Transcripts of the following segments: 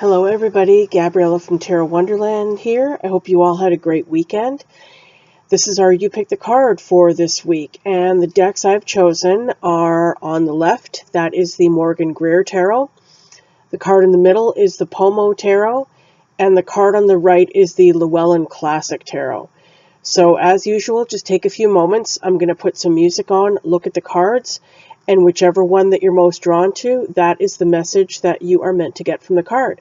Hello everybody, Gabriella from Tarot Wonderland here. I hope you all had a great weekend. This is our You Pick the Card for this week, and the decks I've chosen are on the left. That is the Morgan Greer Tarot. The card in the middle is the Pomo Tarot, and the card on the right is the Llewellyn Classic Tarot. So as usual, just take a few moments. I'm going to put some music on, look at the cards, and whichever one that you're most drawn to, that is the message that you are meant to get from the card.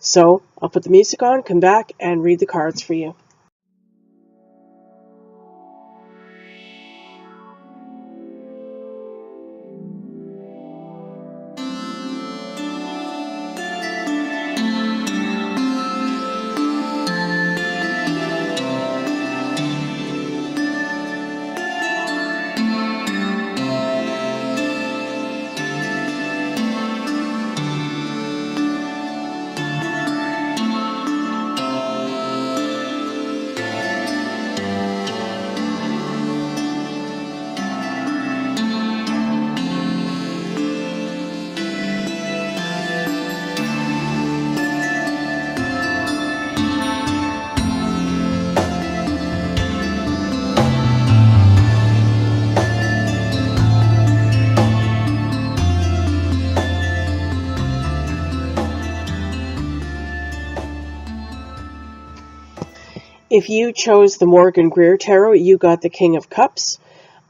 So I'll put the music on, come back, and read the cards for you. If you chose the Morgan Greer Tarot, you got the King of Cups.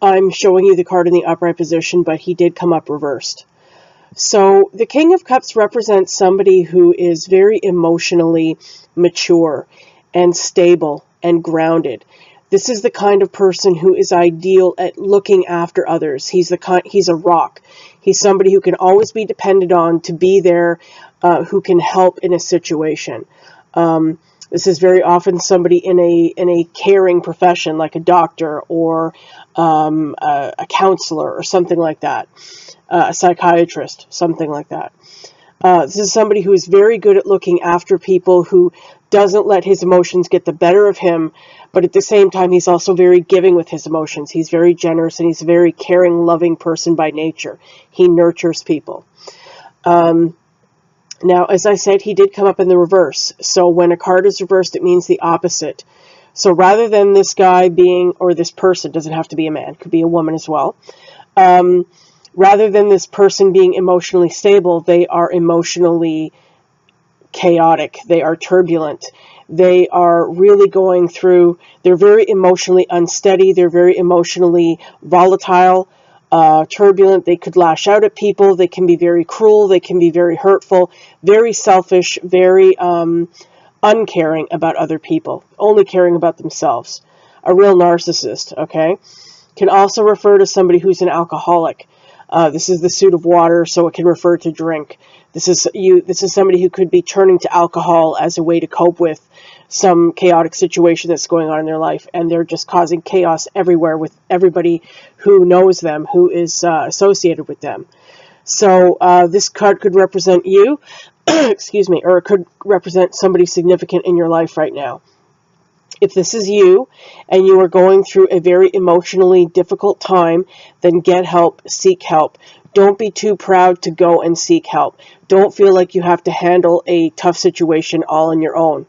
I'm showing you the card in the upright position, but he did come up reversed. So the King of Cups represents somebody who is very emotionally mature and stable and grounded. This is the kind of person who is ideal at looking after others. He's a rock. He's somebody who can always be depended on to be there, who can help in a situation. This is very often somebody in a caring profession, like a doctor or a counselor or something like that, a psychiatrist, something like that. This is somebody who is very good at looking after people, who doesn't let his emotions get the better of him, but at the same time, he's also very giving with his emotions. He's very generous, and he's a very caring, loving person by nature. He nurtures people. Now, as I said, he did come up in the reverse. So when a card is reversed, it means the opposite. So rather than this guy being, or this person, doesn't have to be a man, could be a woman as well. Rather than this person being emotionally stable, they are emotionally chaotic. They are turbulent. They are really going through, they're very emotionally unsteady. They're very emotionally volatile. Turbulent. They could lash out at people. They can be very cruel. They can be very hurtful, very selfish, very uncaring about other people, only caring about themselves. A real narcissist, okay? Can also refer to somebody who's an alcoholic. This is the suit of water, so it can refer to drink. This is somebody who could be turning to alcohol as a way to cope with some chaotic situation that's going on in their life, and they're just causing chaos everywhere with everybody who knows them, who is associated with them. So this card could represent you, excuse me, or it could represent somebody significant in your life right now. If this is you, and you are going through a very emotionally difficult time, then get help, seek help. Don't be too proud to go and seek help. Don't feel like you have to handle a tough situation all on your own.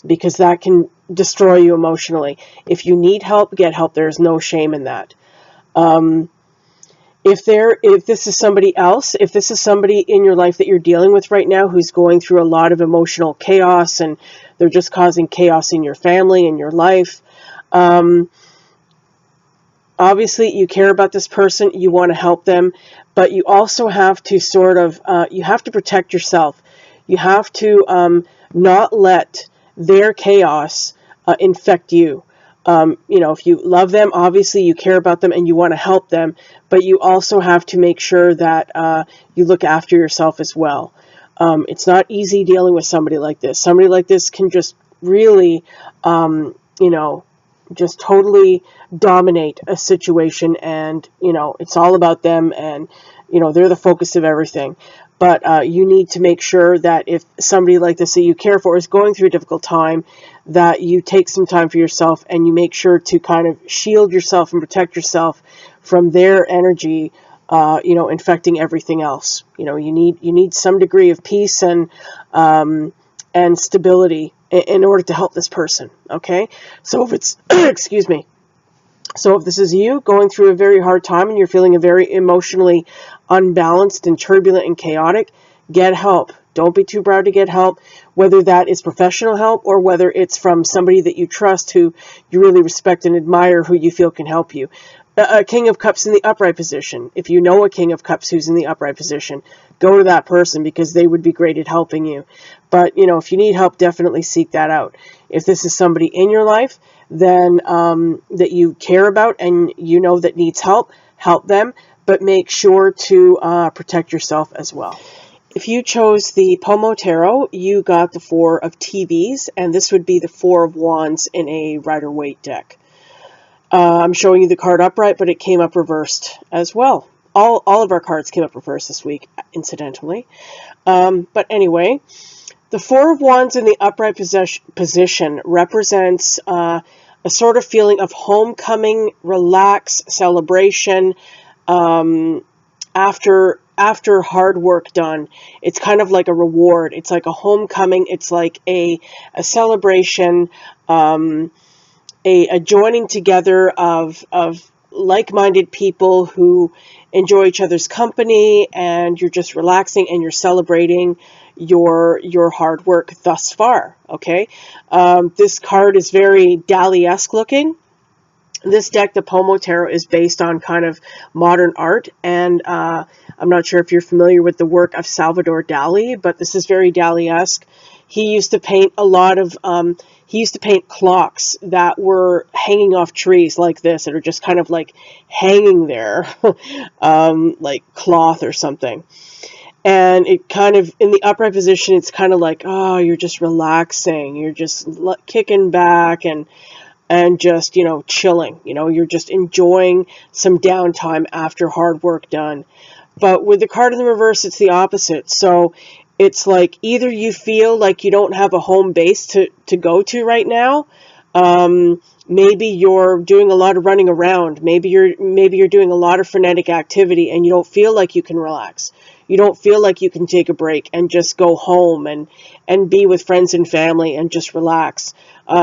Because that can destroy you emotionally. If you need help, get help. There's no shame in that. If this is somebody else, if this is somebody in your life that you're dealing with right now who's going through a lot of emotional chaos, and they're just causing chaos in your family, in your life, obviously you care about this person, you want to help them, but you also have to sort of, you have to protect yourself. You have to not let their chaos infect you. If you love them, obviously you care about them and you want to help them, but you also have to make sure that you look after yourself as well. It's not easy dealing with somebody like this. Somebody like this can just really, just totally dominate a situation, and, it's all about them, and, they're the focus of everything. But you need to make sure that if somebody like this that you care for is going through a difficult time, that you take some time for yourself, and you make sure to kind of shield yourself and protect yourself from their energy, infecting everything else. You need some degree of peace and stability in order to help this person. Okay. So if it's, excuse me. So if this is you going through a very hard time and you're feeling very emotionally unbalanced and turbulent and chaotic, get help. Don't be too proud to get help, whether that is professional help or whether it's from somebody that you trust, who you really respect and admire, who you feel can help you. A King of Cups in the upright position. If you know a King of Cups who's in the upright position, go to that person, because they would be great at helping you. But, if you need help, definitely seek that out. If this is somebody in your life, then that you care about and that needs help, help them, but make sure to protect yourself as well. If you chose the Pomo Tarot, you got the 4 of TVs, and this would be the 4 of Wands in a Rider-Waite deck. I'm showing you the card upright, but it came up reversed as well. All of our cards came up reversed this week, incidentally. But anyway, the 4 of Wands in the upright position represents a sort of feeling of homecoming, relax, celebration, after hard work done. It's kind of like a reward. It's like a homecoming. It's like a celebration, a joining together of like-minded people who enjoy each other's company, and you're just relaxing and you're celebrating your hard work thus far. Okay. This card is very Dali-esque looking. This deck, the Pomo Tarot, is based on kind of modern art, and I'm not sure if you're familiar with the work of Salvador Dali, but this is very Dali-esque. He used to paint a lot of, he used to paint clocks that were hanging off trees like this, that are just kind of like hanging there, like cloth or something. And it kind of, in the upright position, it's kind of like, oh, you're just relaxing, you're just kicking back and just, chilling, you're just enjoying some downtime after hard work done. But with the card in the reverse, it's the opposite. So it's like either you feel like you don't have a home base to go to right now. Maybe you're doing a lot of running around. Maybe you're doing a lot of frenetic activity and you don't feel like you can relax. You don't feel like you can take a break and just go home and be with friends and family and just relax.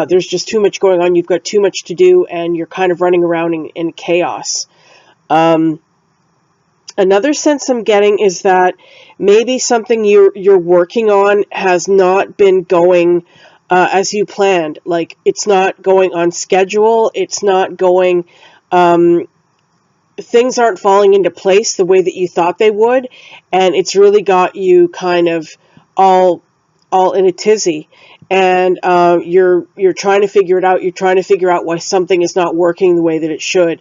There's just too much going on. You've got too much to do and you're kind of running around in chaos. Another sense I'm getting is that maybe something you're working on has not been going as you planned. Like, it's not going on schedule. It's not going, things aren't falling into place the way that you thought they would. And it's really got you kind of all in a tizzy. And you're trying to figure it out. You're trying to figure out why something is not working the way that it should.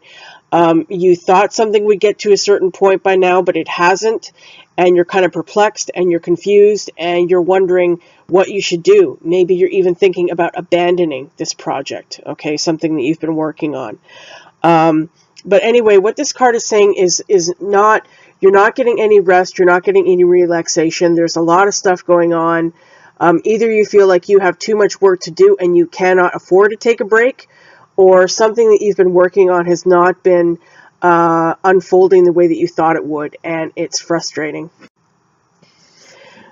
You thought something would get to a certain point by now, but it hasn't. And you're kind of perplexed and you're confused and you're wondering what you should do. Maybe you're even thinking about abandoning this project, okay, something that you've been working on. But anyway, what this card is saying is not, you're not getting any rest, you're not getting any relaxation. There's a lot of stuff going on. Either you feel like you have too much work to do and you cannot afford to take a break, or something that you've been working on has not been unfolding the way that you thought it would, and it's frustrating.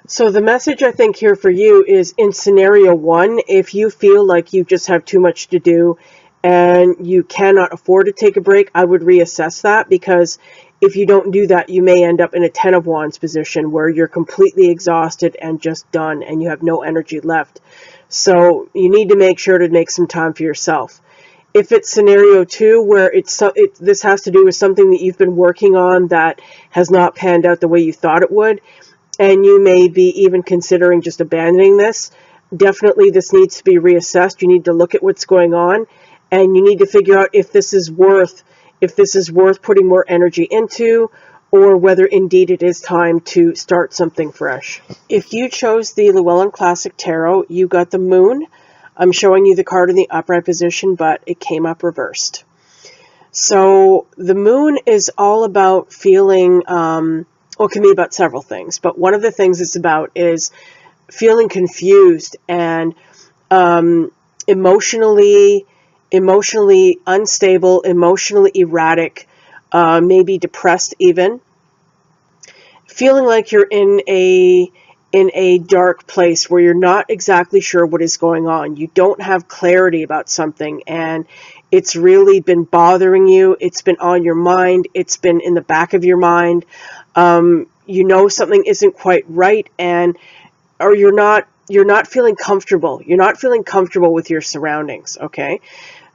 So the message I think here for you is, in scenario 1, if you feel like you just have too much to do and you cannot afford to take a break, I would reassess that, because if you don't do that, you may end up in a 10 of Wands position where you're completely exhausted and just done and you have no energy left. So you need to make sure to make some time for yourself. If it's scenario 2, where this has to do with something that you've been working on that has not panned out the way you thought it would, and you may be even considering just abandoning this, definitely this needs to be reassessed. You need to look at what's going on, and you need to figure out if this is worth putting more energy into, or whether indeed it is time to start something fresh. If you chose the Llewellyn Classic Tarot, you got the Moon. I'm showing you the card in the upright position, but it came up reversed. So the Moon is all about feeling, it can be about several things, but one of the things it's about is feeling confused and emotionally unstable, emotionally erratic, maybe depressed even. feeling like you're in a dark place where you're not exactly sure what is going on. You don't have clarity about something, and it's really been bothering you. It's been on your mind. It's been in the back of your mind. You know something isn't quite right, or you're not feeling comfortable. You're not feeling comfortable with your surroundings, okay?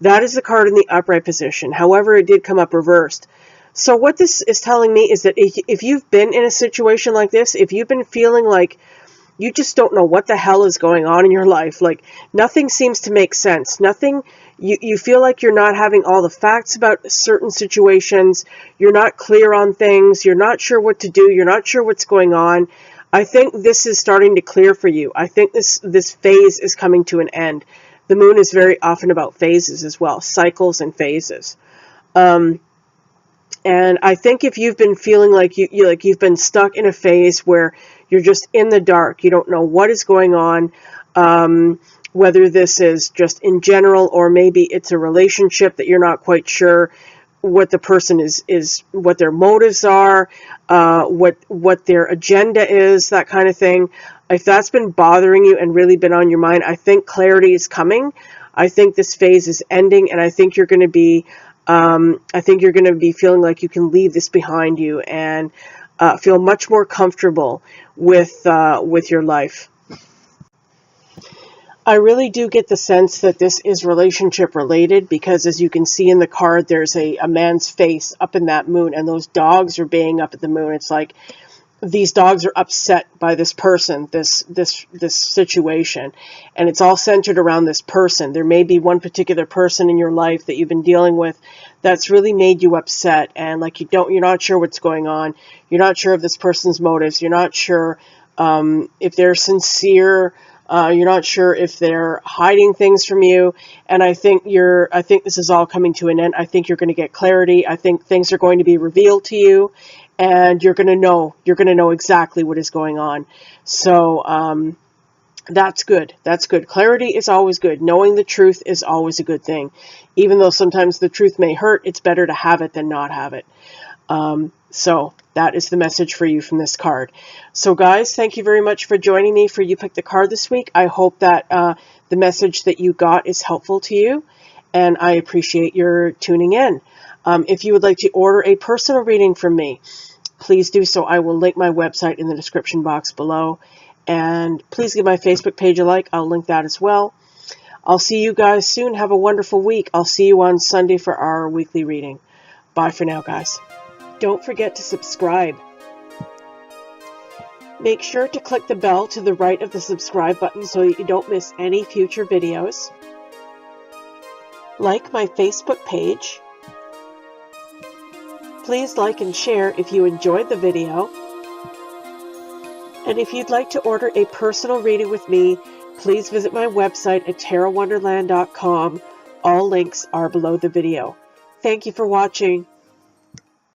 That is the card in the upright position. However, it did come up reversed. So what this is telling me is that if you've been in a situation like this, if you've been feeling like you just don't know what the hell is going on in your life, like nothing seems to make sense, you feel like you're not having all the facts about certain situations, you're not clear on things, you're not sure what to do, you're not sure what's going on, I think this is starting to clear for you. I think this phase is coming to an end. The moon is very often about phases as well, cycles and phases. And I think if you've been feeling like you've been stuck in a phase where you're just in the dark, you don't know what is going on, whether this is just in general or maybe it's a relationship that you're not quite sure what the person is what their motives are, what their agenda is, that kind of thing. If that's been bothering you and really been on your mind, I think clarity is coming. I think this phase is ending, and I think you're going to be feeling like you can leave this behind you and feel much more comfortable with your life. I really do get the sense that this is relationship related, because as you can see in the card, there's a man's face up in that moon, and those dogs are baying up at the moon. It's like these dogs are upset by this person, this situation, and it's all centered around this person. There may be one particular person in your life that you've been dealing with that's really made you upset, and like you're not sure what's going on. You're not sure of this person's motives. You're not sure if they're sincere. You're not sure if they're hiding things from you, and I think this is all coming to an end. I think you're going to get clarity. I think things are going to be revealed to you, and you're going to know exactly what is going on. So that's good. That's good. Clarity is always good. Knowing the truth is always a good thing. Even though sometimes the truth may hurt, it's better to have it than not have it. So that is the message for you from this card. So guys, thank you very much for joining me for You Pick the Card this week. I hope that the message that you got is helpful to you, and I appreciate your tuning in. If you would like to order a personal reading from me, please do so. I will link my website in the description box below, and please give my Facebook page a like. I'll link that as well. I'll see you guys soon. Have a wonderful week. I'll see you on Sunday for our weekly reading. Bye for now, guys. Don't forget to subscribe. Make sure to click the bell to the right of the subscribe button so that you don't miss any future videos. Like my Facebook page. Please like and share if you enjoyed the video. And if you'd like to order a personal reading with me, please visit my website at tarotwonderland.com. All links are below the video. Thank you for watching.